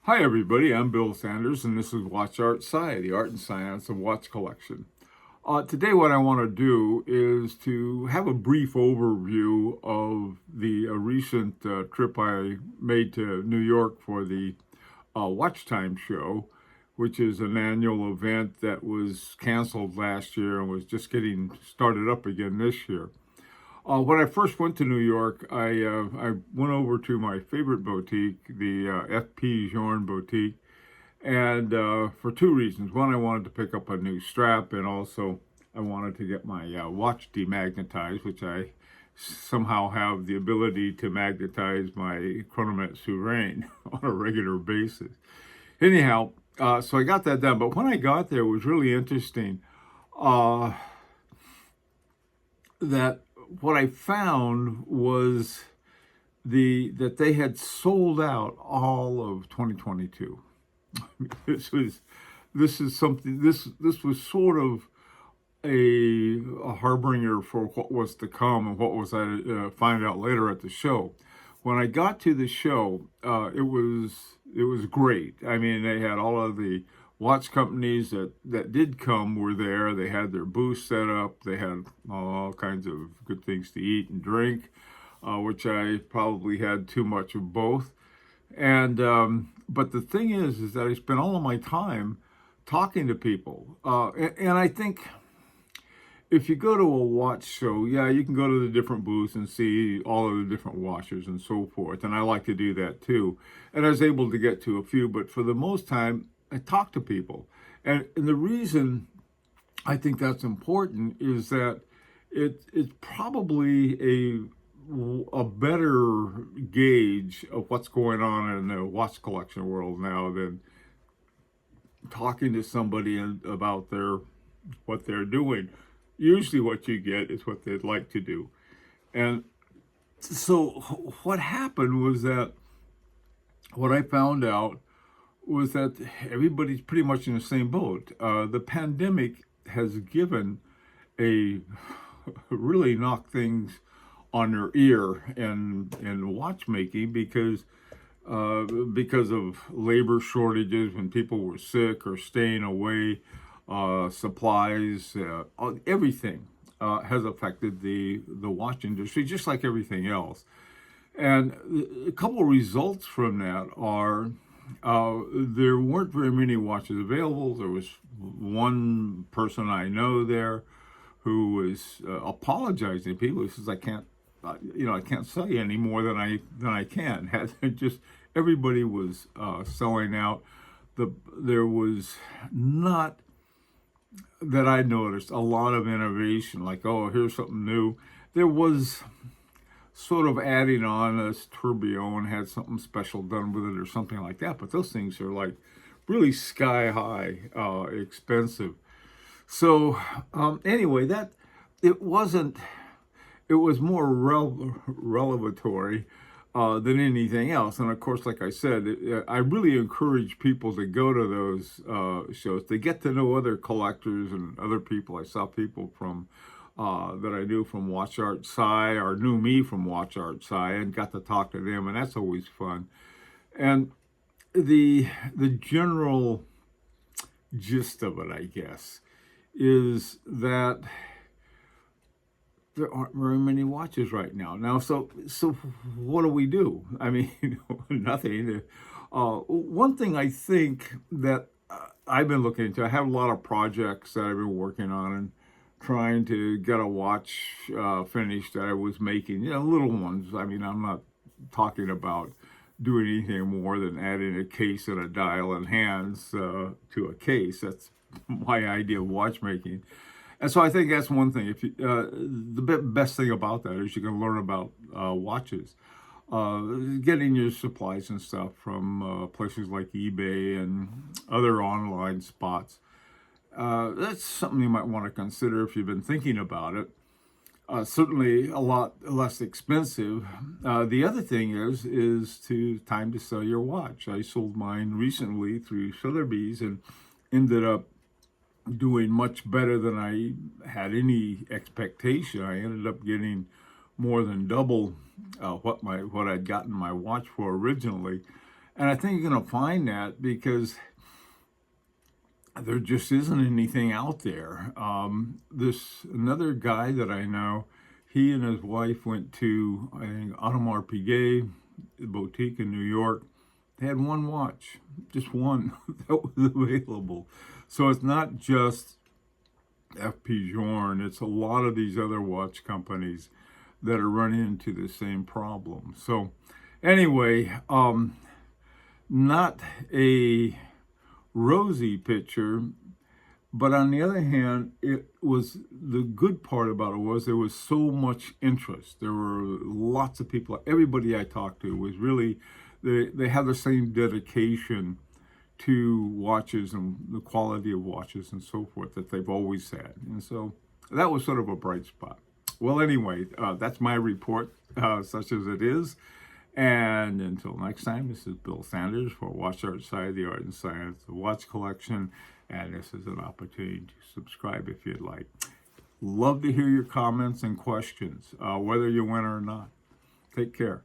Hi everybody, I'm Bill Sanders and this is Watch Art Sci, the art and science of watch collection. Today what I want to do is to have a brief overview of the recent trip I made to New York for the WatchTime Show, which is an annual event that was canceled last year and was just getting started up again this year. When I first went to New York, I went over to my favorite boutique, the FP Jorn boutique, and for two reasons. One, I wanted to pick up a new strap, and also I wanted to get my watch demagnetized, which I somehow have the ability to magnetize my Chronomet Souverain on a regular basis. Anyhow, so I got that done. But when I got there, it was really interesting uh, that what I found was that they had sold out all of 2022. This was this was sort of a harbinger for what was to come and what was I find out later at the show. When I got to the show, it was great. I mean, they had all of the watch companies that did come were there. They had their booth set up. They had all kinds of good things to eat and drink, which I probably had too much of both. And but the thing is that I spent all of my time talking to people, and I think if you go to a watch show, yeah, you can go to the different booths and see all of the different watches and so forth. And I like to do that too. And I was able to get to a few, but for the most time, I talk to people. And the reason I think that's important is that it's probably a better gauge of what's going on in the watch collection world now than talking to somebody about what they're doing. Usually what you get is what they'd like to do. And so what happened was that what I found out was that everybody's pretty much in the same boat. The pandemic has given a really knocked things on their ear in watchmaking because of labor shortages when people were sick or staying away, supplies, everything has affected the watch industry just like everything else. And a couple of results from that are there weren't very many watches available. There was one person I know there who was apologizing to people. He says, "I can't, I can't sell you any more than I can." Just everybody was selling out. There was not that I noticed a lot of innovation. Like, oh, here's something new. There was sort of adding on this tourbillon had something special done with it or something like that. But those things are like really sky high expensive. So anyway, that it wasn't. It was more revelatory than anything else. And of course, like I said, I really encourage people to go to those shows. They get to know other collectors and other people. I saw people from that I knew from Watch Art Sci or knew me from Watch Art Sci and got to talk to them, and that's always fun. And the general gist of it, I guess, is that there aren't very many watches right now. So what do we do? I mean, nothing. One thing I think that I've been looking into, I have a lot of projects that I've been working on and trying to get a watch finished that I was making, little ones. I mean, I'm not talking about doing anything more than adding a case and a dial and hands to a case. That's my idea of watchmaking. And so I think that's one thing. If you, the best thing about that is you can learn about watches, getting your supplies and stuff from places like eBay and other online spots. That's something you might want to consider if you've been thinking about it. Certainly a lot less expensive. The other thing is time to sell your watch. I sold mine recently through Sotheby's and ended up doing much better than I had any expectation. I ended up getting more than double what I'd gotten my watch for originally, And I think you're going to find that because there just isn't anything out there. This another guy that I know, he and his wife went to, I think, Audemars Piguet, the boutique in New York. They had one watch, just one that was available. So it's not just FP Journe, it's a lot of these other watch companies that are running into the same problem. So anyway, not a rosy picture, but on the other hand, it was, the good part about it was there was so much interest. There were lots of people, everybody I talked to was really, they have the same dedication to watches and the quality of watches and so forth that they've always had. And so that was sort of a bright spot. Well, anyway, that's my report, such as it is. And until next time, this is Bill Sanders for Watch Outside the Art and Science, the Watch Collection. And this is an opportunity to subscribe if you'd like. Love to hear your comments and questions, whether you win or not. Take care.